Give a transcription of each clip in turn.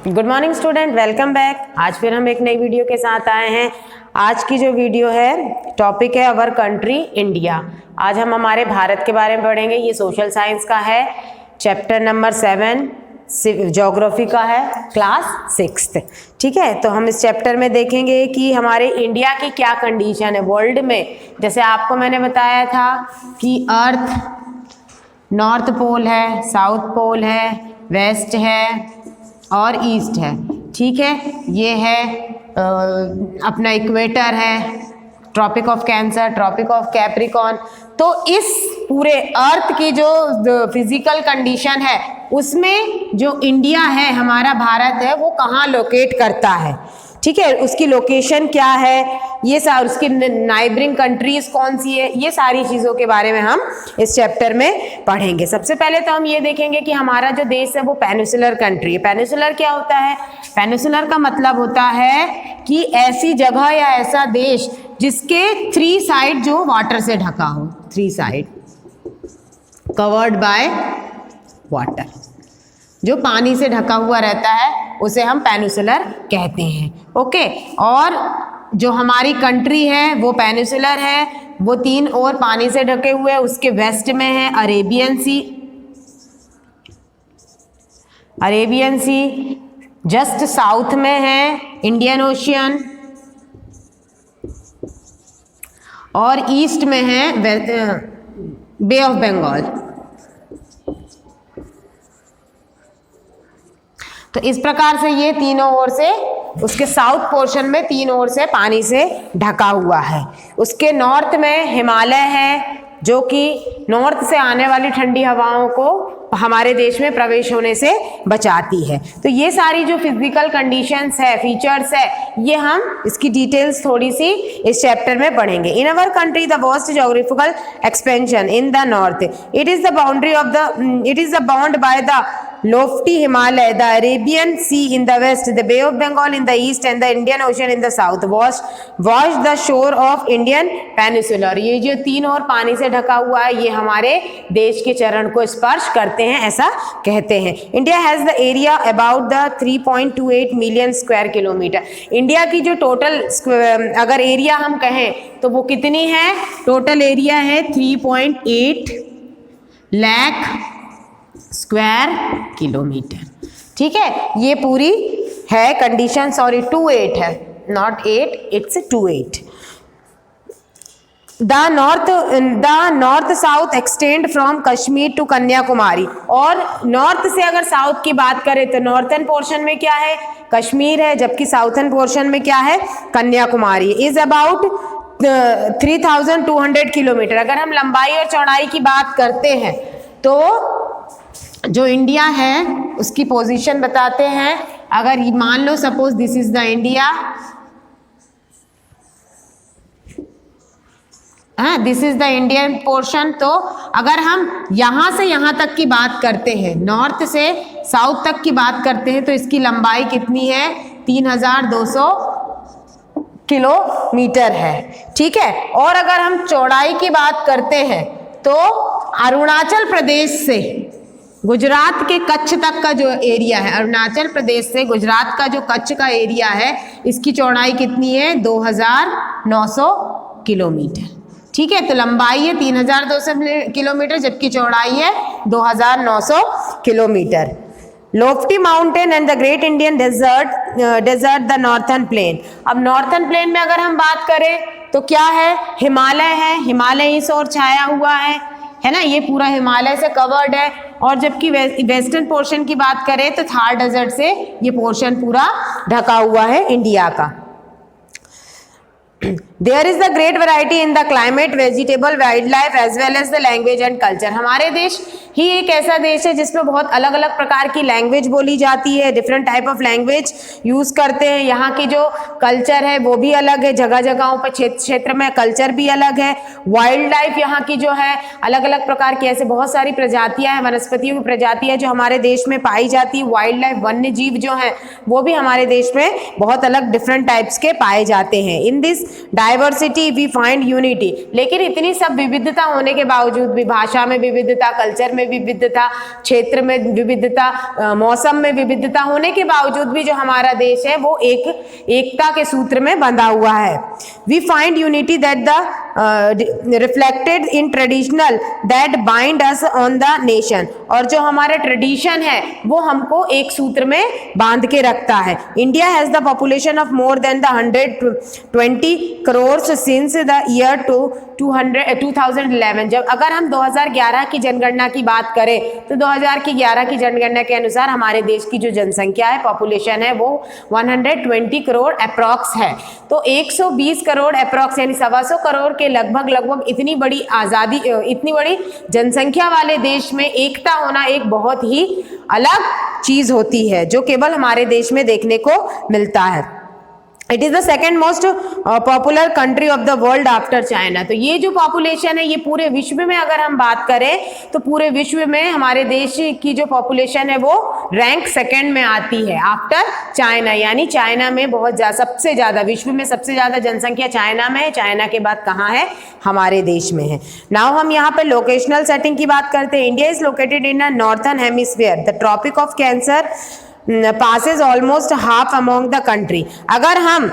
Good morning student, welcome back. आज फिर हम एक नई वीडियो के साथ आए हैं। आज की जो वीडियो है, टॉपिक है अवर कंट्री इंडिया। आज हम हमारे भारत के बारे में पढ़ेंगे। ये सोशल साइंस का है, चैप्टर नंबर 7, ज्योग्राफी का है, क्लास 6। ठीक है, तो हम इस चैप्टर में देखेंगे कि हमारे इंडिया की क्या कंडीशन है वर्ल्ड में। जैसे आपको मैंने बताया था कि अर्थ नॉर्थ पोल है, साउथ पोल है, वेस्ट है और ईस्ट है। ठीक है, ये है अपना इक्वेटर है, tropic of Cancer, tropic of Capricorn. तो इस पूरे अर्थ की जो फिजिकल कंडीशन है उसमें जो इंडिया है, हमारा भारत है, वो कहाँ लोकेट करता है। ठीक है, उसकी लोकेशन क्या है, ये सारी उसकी नाइबरिंग कंट्रीज कौन सी है, ये सारी चीज़ों के बारे में हम इस चैप्टर में पढ़ेंगे। सबसे पहले तो हम ये देखेंगे कि हमारा जो देश है वो पेनिसुलर कंट्री है। पेनिसुलर क्या होता है? पेनिसुलर का मतलब होता है कि ऐसी जगह या ऐसा देश जिसके 3 साइड जो वाटर से ढका हो, 3 साइड कवर्ड बाय वाटर, जो पानी से ढका हुआ रहता है उसे हम पेनिसुलर कहते हैं। ओके, और जो हमारी कंट्री है वो पेनिसुलर है, वो 3 ओर पानी से ढके हुए है। उसके वेस्ट में है अरेबियन सी, अरेबियन सी, जस्ट साउथ में है इंडियन ओशियन और ईस्ट में है बे ऑफ बंगाल। तो इस प्रकार से ये तीनों ओर से, उसके साउथ पोर्शन में 3 ओर से पानी से ढका हुआ है। उसके नॉर्थ में हिमालय है, जो कि नॉर्थ से आने वाली ठंडी हवाओं को हमारे देश में प्रवेश होने से बचाती है। तो ये सारी जो फिजिकल कंडीशंस है, फीचर्स है, ये हम इसकी डिटेल्स थोड़ी सी इस चैप्टर में पढ़ेंगे। In our country the vast geographical expansion in the north, it is the boundary of the, it is the bound by the lofty Himalaya, the Arabian Sea in the west, the Bay of Bengal in the east and the Indian Ocean in the south wash the shore of Indian Peninsula। ये जो 3 और पानी से ढका हुआ है, ये हमारे देश के चरण को स्पर्श करते हैं, ऐसा कहते हैं। India has the area about the 3.28 million square kilometre. India की जो टोटल अगर एरिया हम कहें तो वो कितनी है? टोटल एरिया है 3.8 लाख स्क्वायर किलोमीटर। ठीक है, ये पूरी है कंडीशन। सॉरी, 28 है, not 8, it's 28। The north south extend from Kashmir to Kanyakumari. और नॉर्थ से अगर साउथ की बात करें तो नॉर्थन पोर्शन में क्या है? कश्मीर है, जबकि साउथन पोर्शन में क्या है? कन्याकुमारी। Is about 3200 kilometre. अगर हम लंबाई और चौड़ाई की बात करते हैं तो जो इंडिया है उसकी पोजीशन बताते हैं। अगर मान लो suppose this is the India, this is the Indian portion. तो अगर हम यहां से यहां तक की बात करते हैं, नॉर्थ से साउथ तक की बात करते हैं, तो इसकी लंबाई कितनी है? 3200 किलोमीटर है। ठीक है, और अगर हम चौड़ाई की बात करते हैं तो अरुणाचल प्रदेश से गुजरात के कच्छ तक का जो एरिया है, अरुणाचल प्रदेश से गुजरात का जो कच्छ का एरिया है, इसकी चौड़ाई कितनी है? 2900 किलोमीटर। ठीक है, तो लंबाई है 3200 किलोमीटर, जबकि चौड़ाई है 2900 kilometre. Lofty mountain and the great Indian desert the northern plain. अब नॉर्थन प्लेन में अगर हम बात करें तो क्या है? हिमालय है, हिमालय इस ओर छाया हुआ है ना, ये पूरा हिमालय से कवर्ड है। और जबकि वेस्टर्न पोर्शन की बात करें तो थार डेजर्ट से ये पोर्शन पूरा ढका हुआ है इंडिया का। There is the great variety in the climate, vegetable, wildlife as well as the language and culture। हमारे देश ही एक ऐसा देश है जिसमें बहुत अलग अलग प्रकार की लैंग्वेज बोली जाती है, different type of language use करते हैं। यहाँ की जो कल्चर है वो भी अलग है, जगह जगहों पर क्षेत्र में कल्चर भी अलग है। वाइल्ड लाइफ यहाँ की जो है अलग अलग प्रकार की, ऐसे बहुत सारी प्रजातियां हैं, वनस्पतियों की प्रजातियां जो हमारे देश में पाई जाती है। वाइल्ड लाइफ, वन्य जीव जो है वो भी हमारे देश में बहुत अलग डिफरेंट टाइप्स के पाए जाते हैं। In this diversity we find unity. लेकिन इतनी सब विविधता होने के बावजूद भी, भाषा में विविधता, कल्चर में में विविधता, क्षेत्र में विविधता, मौसम में विविधता होने के बावजूद भी जो हमारा देश है वो एकता के सूत्र में बंधा हुआ है। We find unity that the reflected in traditional that bind us on the nation, और जो हमारा ट्रेडिशन है वो हमको एक सूत्र में बांध के रखता है। India has the population of more than the 120 crore since the year 2011। जब अगर हम 2011 की जनगणना की बात करें तो 2011 की जनगणना के अनुसार हमारे देश की जो जनसंख्या है, पॉपुलेशन है, वो 120 करोड़ अप्रॉक्स है। तो 120 करोड़ अप्रॉक्स यानी 125 करोड़ के लगभग इतनी बड़ी आज़ादी, इतनी बड़ी जनसंख्या वाले देश में एकता होना एक बहुत ही अलग चीज होती है जो केवल हमारे देश में देखने को मिलता है। It is the second most popular country of the world after China. तो ये जो पॉपुलेशन है ये पूरे विश्व में अगर हम बात करें तो पूरे विश्व में हमारे देश की जो पॉपुलेशन है वो रैंक सेकेंड में आती है आफ्टर चाइना, यानी चाइना में बहुत सबसे ज्यादा, विश्व में सबसे ज्यादा जनसंख्या चाइना में है। चाइना के बाद कहाँ है? हमारे देश में है। नाउ हम यहाँ पे लोकेशनल सेटिंग की बात करते हैं। India is located in a northern hemisphere, the tropic of Cancer passes almost half among the country। अगर हम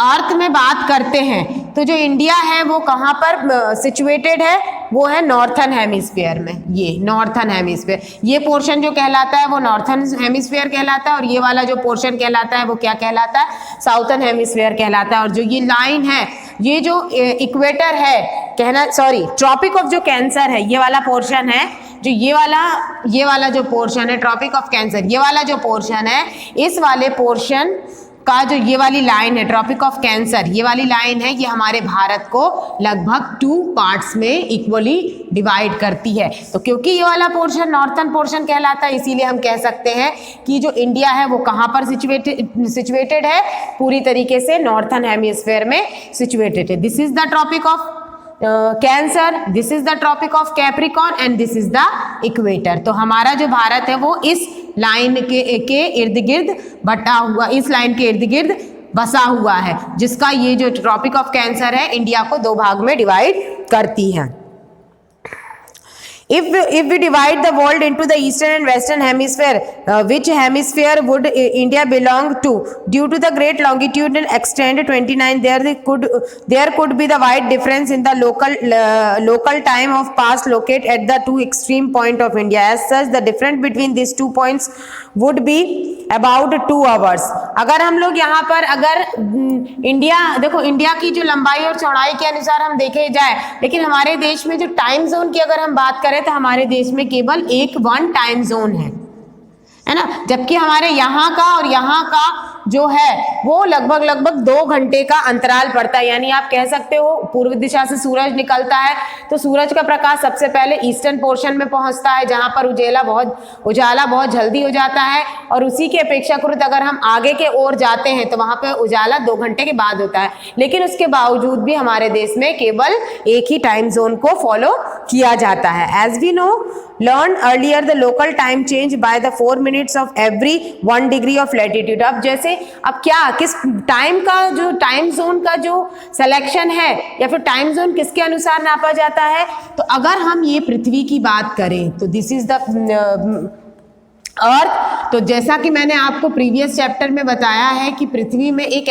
अर्थ में बात करते हैं तो जो इंडिया है वो कहाँ पर सिचुएटेड है? वो है नॉर्थर्न हेमिस्फीयर में। ये नॉर्थर्न हेमिस्फीयर, ये पोर्शन जो कहलाता है वो नॉर्थर्न हेमिस्फीयर कहलाता है, और ये वाला जो पोर्शन कहलाता है वो क्या कहलाता है? साउथर्न हेमिस्फीयर कहलाता है। और जो ये लाइन है, ये जो इक्वेटर है, ट्रॉपिक ऑफ जो कैंसर है, ये वाला पोर्शन है, जो ये वाला जो पोर्शन है ट्रॉपिक ऑफ कैंसर, ये वाला जो पोर्शन है, इस वाले पोर्शन का जो ये वाली लाइन है ट्रॉपिक ऑफ कैंसर, ये वाली लाइन है, ये हमारे भारत को लगभग 2 पार्ट्स में इक्वली डिवाइड करती है। तो क्योंकि ये वाला पोर्शन नॉर्थर्न पोर्शन कहलाता है, इसीलिए हम कह सकते हैं कि जो इंडिया है वो कहाँ पर सिचुएटेड है? पूरी तरीके से नॉर्थर्न हेमिस्फीयर में सिचुएटेड है। This is the tropic of Cancer, this is the tropic of Capricorn and this is the equator. तो हमारा जो भारत है वो इस लाइन के इर्द गिर्द बटा हुआ, इस लाइन के इर्द गिर्द बसा हुआ है, जिसका ये जो ट्रॉपिक ऑफ कैंसर है इंडिया को 2 भाग में डिवाइड करती है। If we divide the world into the eastern and western hemisphere, which hemisphere would India belong to? Due to the great longitudinal extent 29, there could be the wide difference in the local time of past locate at the 2 extreme point of India. As such, the difference between these 2 points would be about 2 hours। अगर हम लोग यहाँ पर अगर India की जो लंबाई और चौड़ाई के अनुसार हम देखे जाए, लेकिन हमारे देश में जो टाइम जोन की अगर हम बात करें तो हमारे देश में केवल एक 1 टाइम जोन है ना, जबकि हमारे यहाँ का और यहाँ का जो है वो लगभग 2 घंटे का अंतराल पड़ता है। यानी आप कह सकते हो पूर्व दिशा से सूरज निकलता है तो सूरज का प्रकाश सबसे पहले ईस्टर्न पोर्शन में पहुंचता है, जहां पर उजाला बहुत जल्दी हो जाता है, और उसी के अपेक्षाकृत अगर हम आगे के ओर जाते हैं तो वहां पे उजाला 2 घंटे के बाद होता है। लेकिन उसके बावजूद भी हमारे देश में केवल एक ही टाइम जोन को फॉलो किया जाता है। As we know learned earlier the local time change by the 4 minutes of every 1 degree of latitude। अब किस टाइम का जो टाइम जोन का जो सिलेक्शन है या फिर टाइम जोन किसके अनुसार नापा जाता है? तो अगर हम ये पृथ्वी की बात करें तो दिस इज द अर्थ। तो जैसा कि मैंने आपको प्रीवियस चैप्टर में बताया है कि पृथ्वी में एक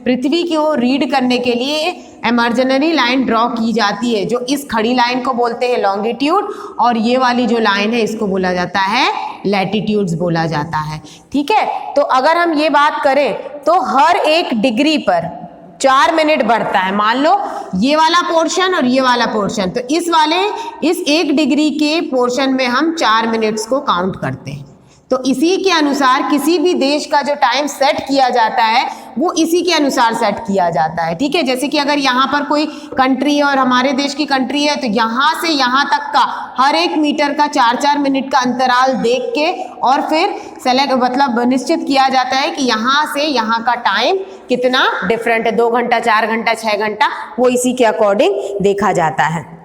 पृथ्वी को रीड करने के लिए इमर्जनरी लाइन ड्रॉ की जाती है, जो इस खड़ी लाइन को बोलते हैं लॉन्गिट्यूड, और ये वाली जो लाइन है इसको बोला जाता है लैटिट्यूड्स बोला जाता है। ठीक है, तो अगर हम ये बात करें तो हर 1 डिग्री पर 4 मिनट बढ़ता है। मान लो ये वाला पोर्शन और ये वाला पोर्शन, तो इस 1 डिग्री के पोर्शन में हम 4 मिनट्स को काउंट करते हैं। तो इसी के अनुसार किसी भी देश का जो टाइम सेट किया जाता है वो इसी के अनुसार सेट किया जाता है। ठीक है, जैसे कि अगर यहाँ पर कोई कंट्री है और हमारे देश की कंट्री है तो यहाँ से यहाँ तक का हर 1 मीटर का 4-4 मिनट का अंतराल देख के और फिर निश्चित किया जाता है कि यहाँ से यहाँ का टाइम कितना डिफरेंट है, 2 घंटा, 4 घंटा, 6 घंटा, वो इसी के अकॉर्डिंग देखा जाता है।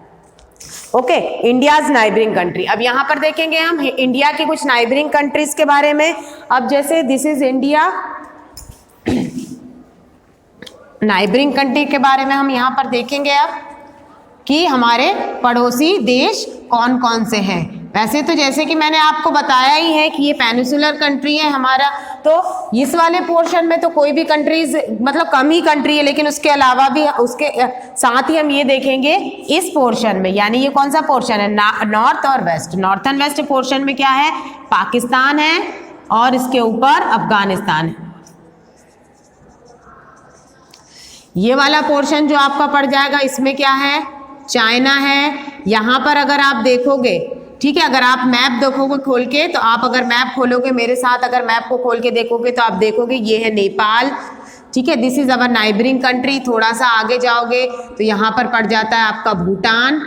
Okay, India's neighbouring country. अब यहाँ पर देखेंगे हम इंडिया की कुछ नाइबरिंग कंट्रीज के बारे में। अब जैसे this is India, neighbouring country के बारे में हम यहाँ पर देखेंगे। अब कि हमारे पड़ोसी देश कौन कौन से हैं। वैसे तो जैसे कि मैंने आपको बताया ही है कि ये पेनिसुलर कंट्री है हमारा, तो इस वाले पोर्शन में तो कोई भी कंट्रीज मतलब कम ही कंट्री है, लेकिन उसके अलावा भी उसके साथ ही हम ये देखेंगे इस पोर्शन में, यानी ये कौन सा पोर्शन है, नॉर्थ और west. North and west portion में क्या है, पाकिस्तान है और इसके ऊपर अफगानिस्तान है। ये वाला पोर्शन जो आपका पड़ जाएगा इसमें क्या है, चाइना है। यहाँ पर अगर आप देखोगे, ठीक है, अगर आप मैप देखोगे खोल के, तो आप अगर मैप खोलोगे मेरे साथ, अगर मैप को खोल के देखोगे तो आप देखोगे ये है नेपाल, ठीक है, this is our neighbouring country. थोड़ा सा आगे जाओगे तो यहाँ पर पड़ जाता है आपका भूटान,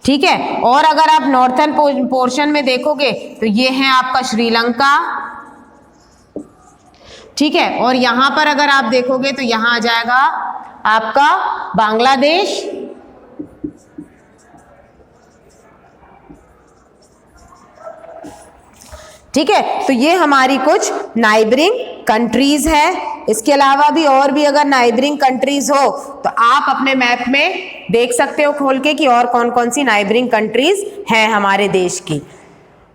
ठीक है। और अगर आप नॉर्थर्न पोर्शन में देखोगे तो ये है आपका श्रीलंका, ठीक है। और यहाँ पर अगर आप देखोगे तो यहाँ आ जाएगा आपका बांग्लादेश, ठीक है। तो ये हमारी कुछ नाइबरिंग कंट्रीज है। इसके अलावा भी और भी अगर नाइबरिंग कंट्रीज हो तो आप अपने मैप में देख सकते हो खोल के कि और कौन कौन सी नाइबरिंग कंट्रीज हैं हमारे देश की।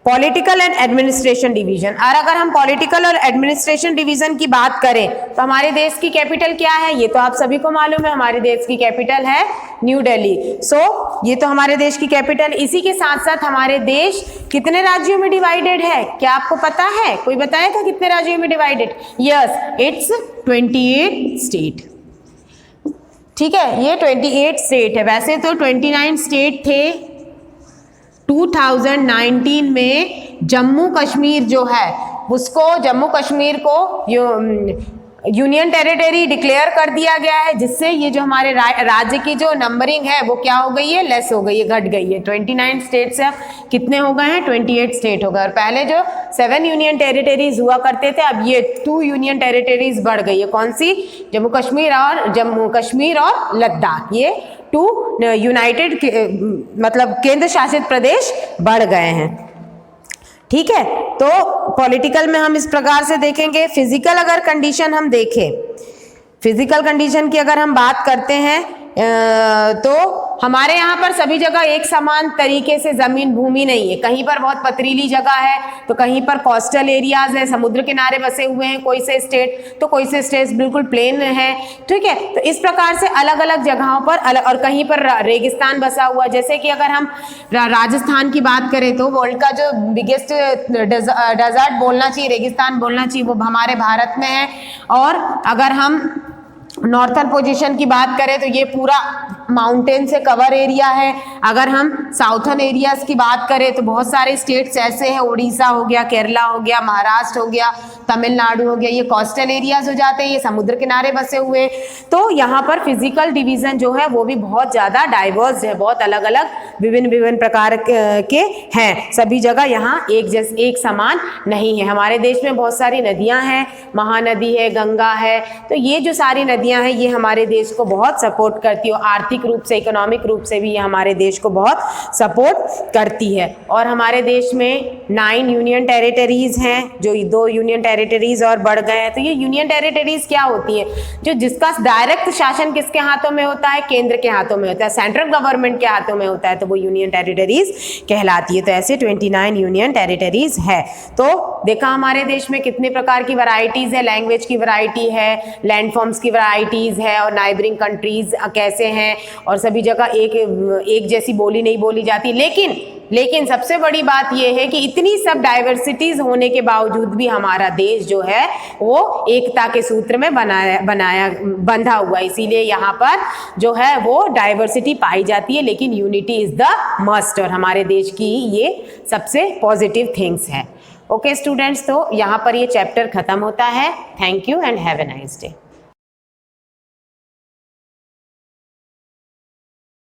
पॉलिटिकल एंड एडमिनिस्ट्रेशन डिवीजन, और अगर हम पॉलिटिकल और एडमिनिस्ट्रेशन डिवीजन की बात करें तो हमारे देश की कैपिटल क्या है, ये तो आप सभी को मालूम है, हमारे देश की कैपिटल है न्यू दिल्ली। ये तो हमारे देश की कैपिटल। इसी के साथ साथ हमारे देश कितने राज्यों में डिवाइडेड है, क्या आपको पता है, कोई बताएगा कितने राज्यों में डिवाइडेड? यस, इट्स 28 स्टेट, ठीक है, ये 28 स्टेट है। वैसे तो 29 स्टेट थे। 2019 में जम्मू कश्मीर जो है उसको, जम्मू कश्मीर को यूनियन टेरिटरी डिक्लेयर कर दिया गया है, जिससे ये जो हमारे राज्य की जो नंबरिंग है वो क्या हो गई है, लेस हो गई है, घट गई है। 29 स्टेट से कितने हो गए हैं, 28 स्टेट हो गए। और पहले जो 7 यूनियन टेरिटरीज हुआ करते थे, अब ये 2 यूनियन टेरिटरीज बढ़ गई है। कौन सी? जम्मू कश्मीर और लद्दाख, ये 2 यूनाइटेड मतलब केंद्र शासित प्रदेश बढ़ गए हैं, ठीक है। तो पॉलिटिकल में हम इस प्रकार से देखेंगे। फिजिकल अगर कंडीशन हम देखें, फिजिकल कंडीशन की अगर हम बात करते हैं तो हमारे यहाँ पर सभी जगह एक समान तरीके से जमीन भूमि नहीं है। कहीं पर बहुत पथरीली जगह है, तो कहीं पर कोस्टल एरियाज है, समुद्र किनारे बसे हुए हैं कोई से स्टेट, तो कोई से स्टेट बिल्कुल प्लेन है, ठीक है। तो इस प्रकार से अलग अलग जगहों पर अलग, और कहीं पर रेगिस्तान बसा हुआ। जैसे कि अगर हम राजस्थान की बात करें तो वर्ल्ड का जो बिगेस्ट डेजर्ट बोलना चाहिए, रेगिस्तान बोलना चाहिए, वो हमारे भारत में है। और अगर हम नॉर्थर्न पोजीशन की बात करें तो ये पूरा माउंटेन से कवर एरिया है। अगर हम साउथर्न एरियाज की बात करें तो बहुत सारे स्टेट्स ऐसे हैं, उड़ीसा हो गया, केरला हो गया, महाराष्ट्र हो गया, तमिलनाडु हो गया, ये कोस्टल एरियाज हो जाते हैं, ये समुद्र किनारे बसे हुए। तो यहाँ पर फिजिकल डिवीजन जो है वो भी बहुत ज़्यादा डाइवर्स है, बहुत अलग अलग विभिन्न प्रकार के हैं। सभी जगह यहाँ एक समान नहीं है। हमारे देश में बहुत सारी नदियाँ हैं, महानदी है, गंगा है, तो ये जो सारी नदियाँ हैं ये हमारे देश को बहुत सपोर्ट करती है। आर्थिक रूप से, इकोनॉमिक रूप से भी ये हमारे देश को बहुत सपोर्ट करती है। और हमारे देश में 9 यूनियन टेरिटरीज हैं, जो 2 यूनियन टेरिटरीज और बढ़ गए हैं। तो ये यूनियन टेरिटरीज क्या होती है, जो जिसका डायरेक्ट शासन किसके हाथों में होता है, केंद्र के हाथों में होता है, सेंट्रल गवर्नमेंट के हाथों में होता है, तो वो यूनियन टेरिटरीज कहलाती है। तो ऐसे 29 यूनियन टेरिटरीज है। तो देखा हमारे देश में कितने प्रकार की वैरायटीज है, लैंग्वेज की वैरायटी है, लैंड फॉर्म्स की वैरायटीज है, और नाइबरिंग कंट्रीज कैसे हैं, और सभी जगह एक जैसी बोली नहीं बोली जाती। लेकिन सबसे बड़ी बात यह है कि इतनी सब डाइवर्सिटीज होने के बावजूद भी हमारा देश जो है वो एकता के सूत्र में बंधा हुआ है। इसीलिए यहाँ पर जो है वो डाइवर्सिटी पाई जाती है, लेकिन यूनिटी इज द मस्ट, और हमारे देश की ये सबसे पॉजिटिव थिंग्स है। ओके स्टूडेंट्स, तो यहाँ पर ये चैप्टर खत्म होता है। Thank you and have a nice day.